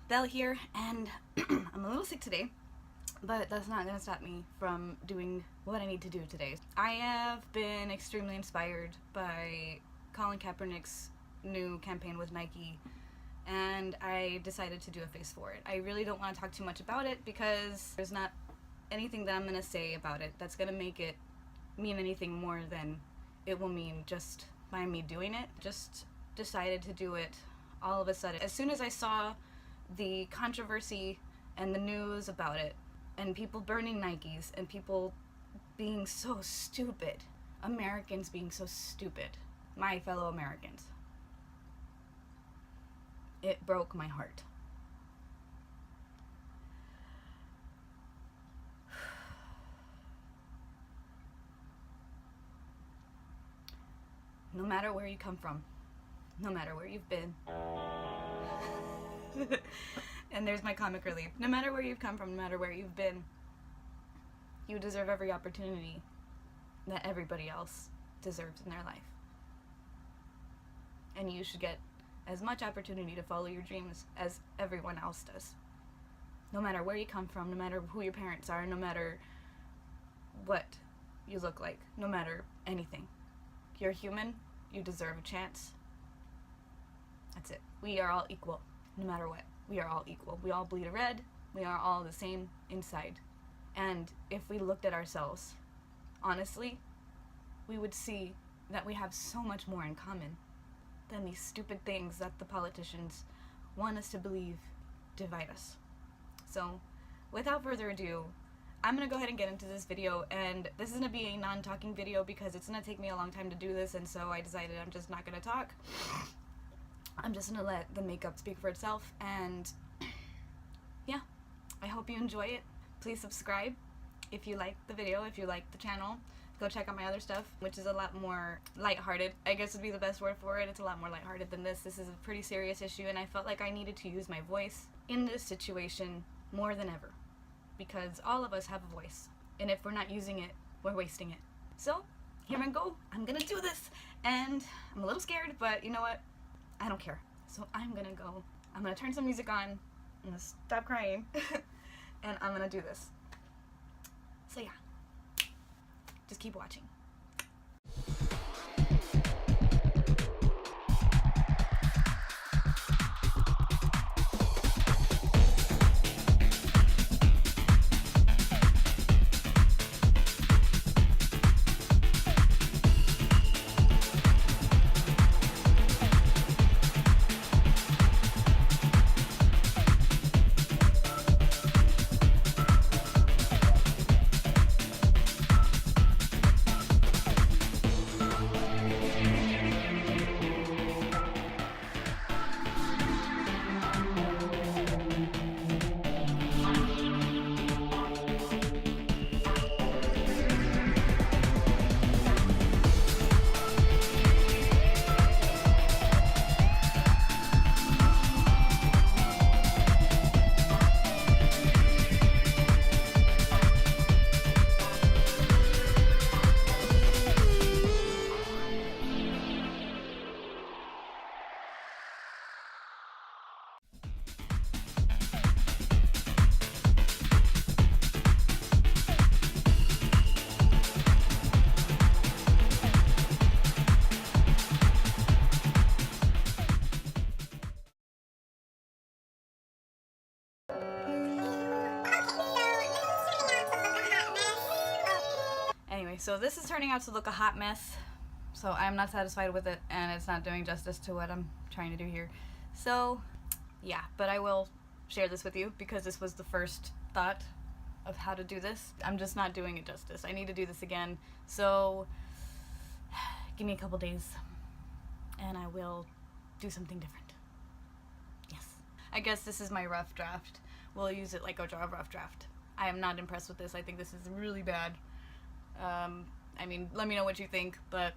Belle here, and I'm a little sick today, but that's not gonna stop me from doing what I need to do today. I have been extremely inspired by Colin Kaepernick's new campaign with Nike, and I decided to do a face for it. I really don't want to talk too much about it because there's not anything that I'm gonna say about it that's gonna make it mean anything more than it will mean just by me doing it. Just decided to do it all of a sudden. As soon as I saw the controversy and the news about it, and people burning Nikes, and people being so stupid, Americans being so stupid, my fellow Americans, it broke my heart. No matter where you come from, no matter where you've been, and there's my comic relief. No matter where you've come from, no matter where you've been, you deserve every opportunity that everybody else deserves in their life. And you should get as much opportunity to follow your dreams as everyone else does. No matter where you come from, no matter who your parents are, no matter what you look like, no matter anything. You're human, you deserve a chance. That's it. We are all equal, no matter what. We are all equal. We all bleed red. We are all the same inside. And if we looked at ourselves, honestly, we would see that we have so much more in common than these stupid things that the politicians want us to believe divide us. So, without further ado, I'm gonna go ahead and get into this video, and this is gonna be a non-talking video because it's gonna take me a long time to do this, and so I decided I'm just not gonna talk. I'm just gonna let the makeup speak for itself, and yeah, I hope you enjoy it. Please subscribe if you like the video, if you like the channel. Go check out my other stuff, which is a lot more lighthearted, I guess would be the best word for it. It's a lot more lighthearted than this. This is a pretty serious issue, and I felt like I needed to use my voice in this situation more than ever, because all of us have a voice, and if we're not using it, we're wasting it. So here I go. I'm gonna do this, and I'm a little scared, but you know what? I don't care. So I'm gonna turn some music on, I'm gonna stop crying, and I'm gonna do this. So yeah, just keep watching. So this is turning out to look a hot mess, so I'm not satisfied with it, and it's not doing justice to what I'm trying to do here. So yeah, but I will share this with you because this was the first thought of how to do this. I'm just not doing it justice. I need to do this again, so give me a couple days and I will do something different. Yes, I guess this is my rough draft. We'll use it like a rough draft. I am not impressed with this. I think this is really bad. I mean, let me know what you think, but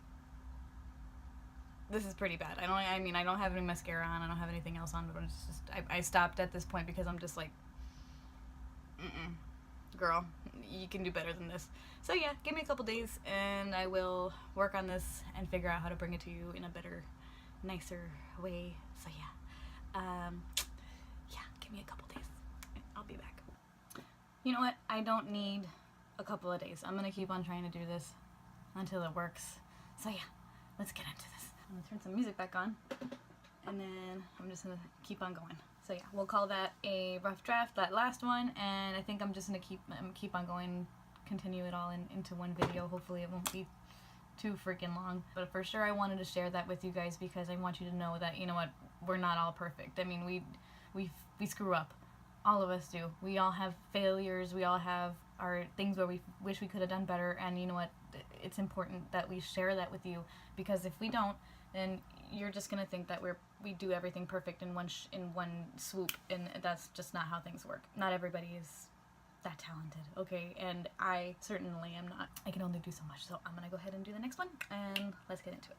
this is pretty bad. I don't have any mascara on, I don't have anything else on, but it's just, I stopped at this point because I'm just like, girl, you can do better than this. So yeah, give me a couple days and I will work on this and figure out how to bring it to you in a better, nicer way. So yeah, yeah, give give me a couple days. I'll be back. You know what? I don't need a couple of days. I'm gonna keep on trying to do this until it works. So yeah, let's get into this. I'm gonna turn some music back on, and then I'm just gonna keep on going. So yeah, we'll call that a rough draft, that last one, and I think I'm just gonna keep on going, continue it all into one video. Hopefully it won't be too freaking long, but for sure I wanted to share that with you guys because I want you to know that, you know what, we're not all perfect. I mean, we screw up. All of us do. We all have failures. We all have our things where we wish we could have done better, and you know what, it's important that we share that with you, because if we don't, then you're just gonna think that we do everything perfect in one swoop, and that's just not how things work. Not everybody is that talented, okay? And I certainly am not. I can only do so much, so I'm gonna go ahead and do the next one, and let's get into it.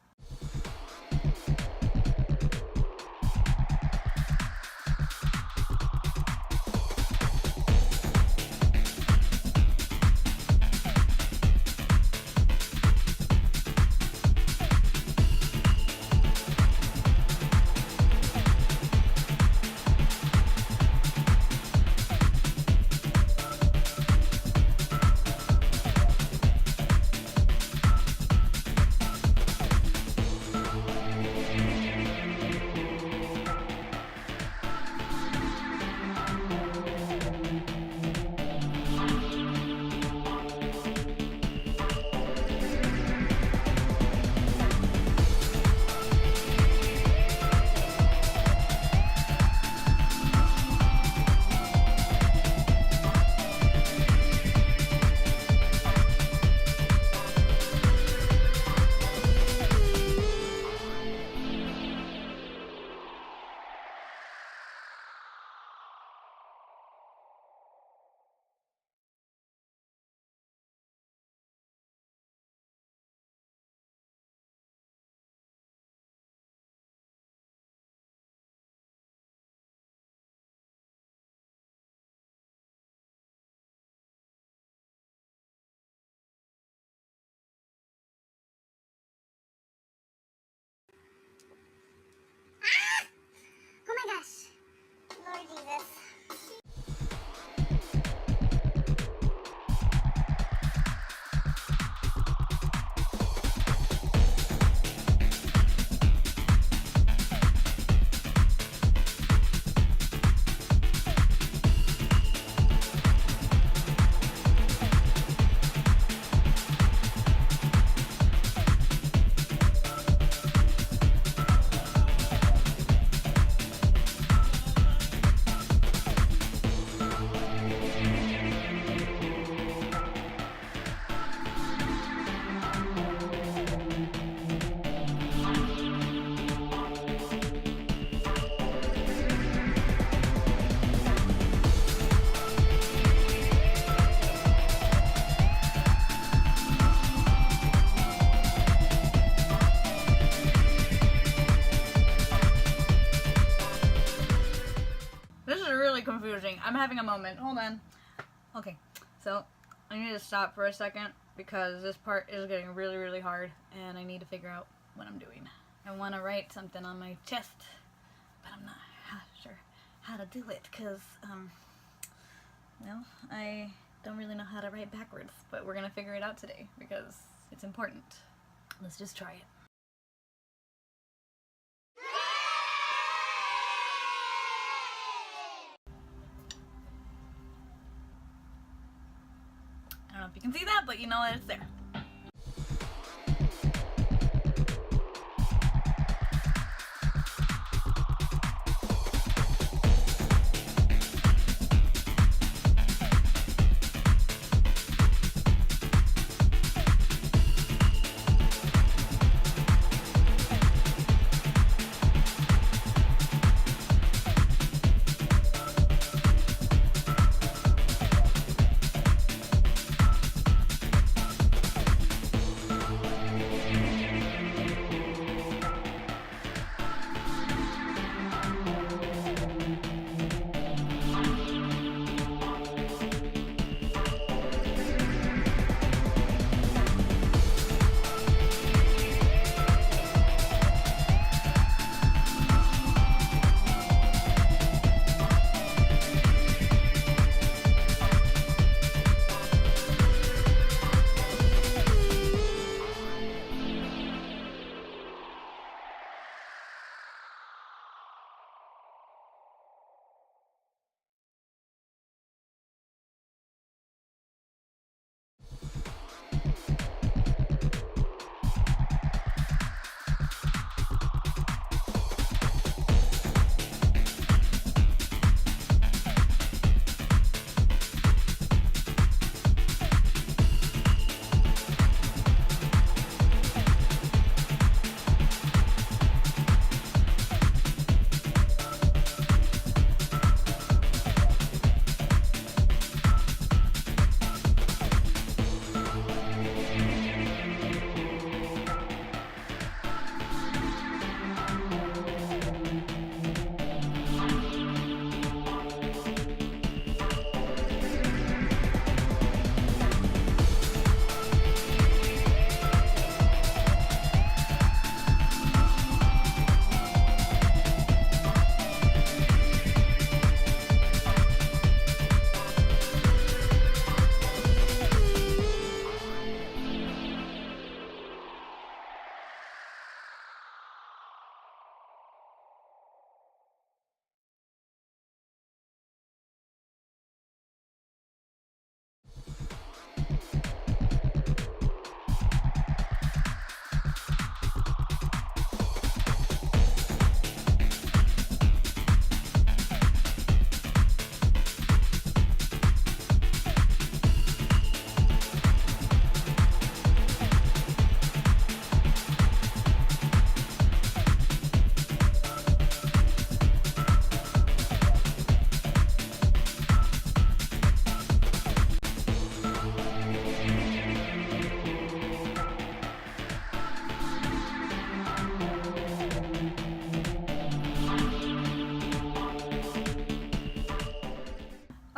Oh my gosh. Lord Jesus. Confusing. I'm having a moment. Hold on. Okay, so I need to stop for a second because this part is getting really, really hard and I need to figure out what I'm doing. I want to write something on my chest, but I'm not sure how to do it because, well, I don't really know how to write backwards, but we're going to figure it out today because it's important. Let's just try it. I don't know if you can see that, but you know that it's there.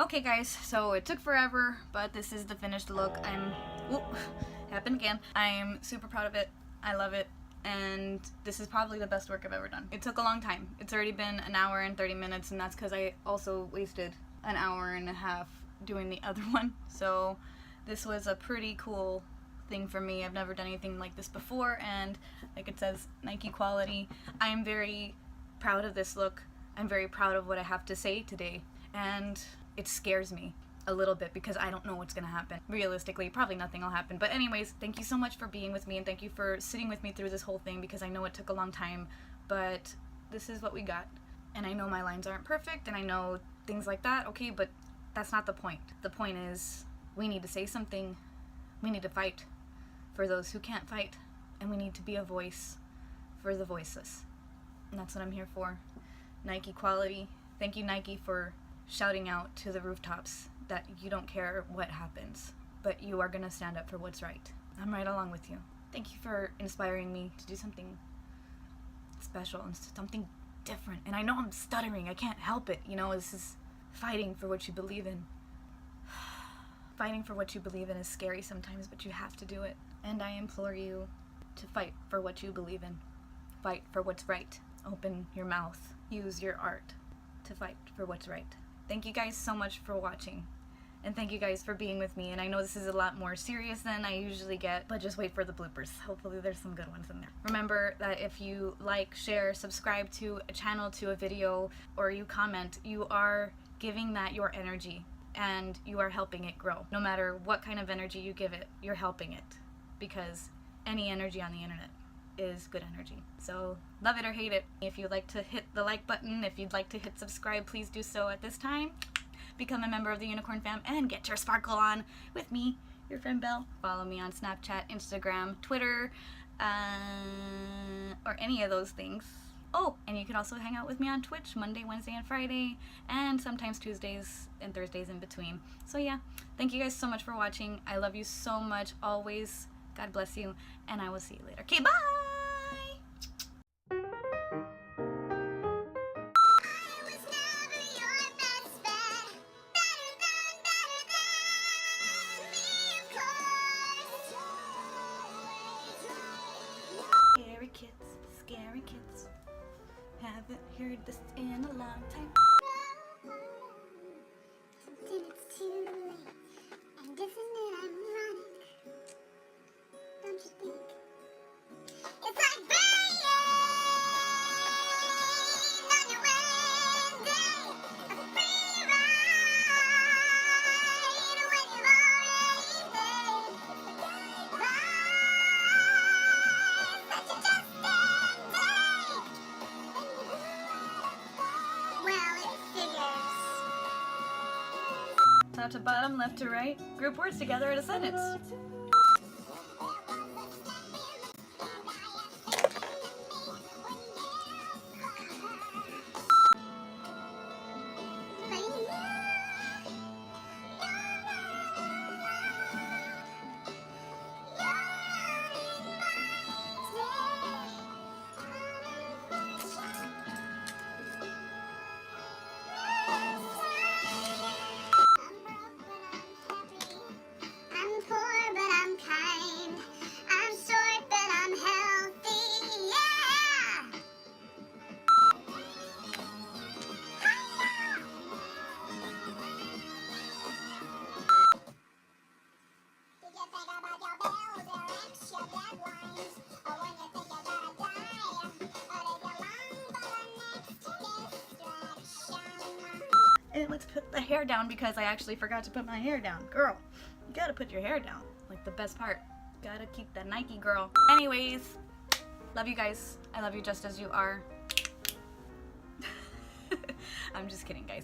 Okay guys, so it took forever, but this is the finished look. Happened again. I'm super proud of it. I love it. And this is probably the best work I've ever done. It took a long time. It's already been an hour and 30 minutes, and that's because I also wasted an hour and a half doing the other one. So this was a pretty cool thing for me. I've never done anything like this before, and like it says, NIKEquality. I am very proud of this look. I'm very proud of what I have to say today, and it scares me a little bit because I don't know what's gonna happen. Realistically, probably nothing will happen. But anyways, thank you so much for being with me, and thank you for sitting with me through this whole thing, because I know it took a long time, but this is what we got. And I know my lines aren't perfect, and I know things like that, okay, but that's not the point. The point is, we need to say something. We need to fight for those who can't fight, and we need to be a voice for the voiceless. And that's what I'm here for. NIKEquality. Thank you, Nike, for shouting out to the rooftops that you don't care what happens, but you are gonna stand up for what's right. I'm right along with you. Thank you for inspiring me to do something special and something different. And I know I'm stuttering, I can't help it. You know, this is fighting for what you believe in. Fighting for what you believe in is scary sometimes, but you have to do it. And I implore you to fight for what you believe in. Fight for what's right. Open your mouth. Use your art to fight for what's right. Thank you guys so much for watching. And thank you guys for being with me. And I know this is a lot more serious than I usually get, but just wait for the bloopers. Hopefully there's some good ones in there. Remember that if you like, share, subscribe to a channel, to a video, or you comment, you are giving that your energy, and you are helping it grow. No matter what kind of energy you give it, you're helping it, because any energy on the internet is good energy. So love it or hate it. If you'd like to hit the like button, if you'd like to hit subscribe, please do so at this time. Become a member of the Unicorn Fam and get your sparkle on with me, your friend Belle. Follow me on Snapchat, Instagram, Twitter, or any of those things. Oh, and you can also hang out with me on Twitch Monday, Wednesday, and Friday, and sometimes Tuesdays and Thursdays in between. So yeah, thank you guys so much for watching. I love you so much, always. God bless you, and I will see you later. Okay, bye! Scary kids, haven't heard this in a long time. Then it's too late, and isn't it ironic? Don't you think? It's like rain on your wedding day, a free ride when you've already paid. Such a just well, it figures. Top to bottom, left to right. Group words together in a sentence. And let's put the hair down because I actually forgot to put my hair down. Girl, you gotta put your hair down. Like the best part. Gotta keep that Nike, girl. Anyways, love you guys. I love you just as you are. I'm just kidding, guys.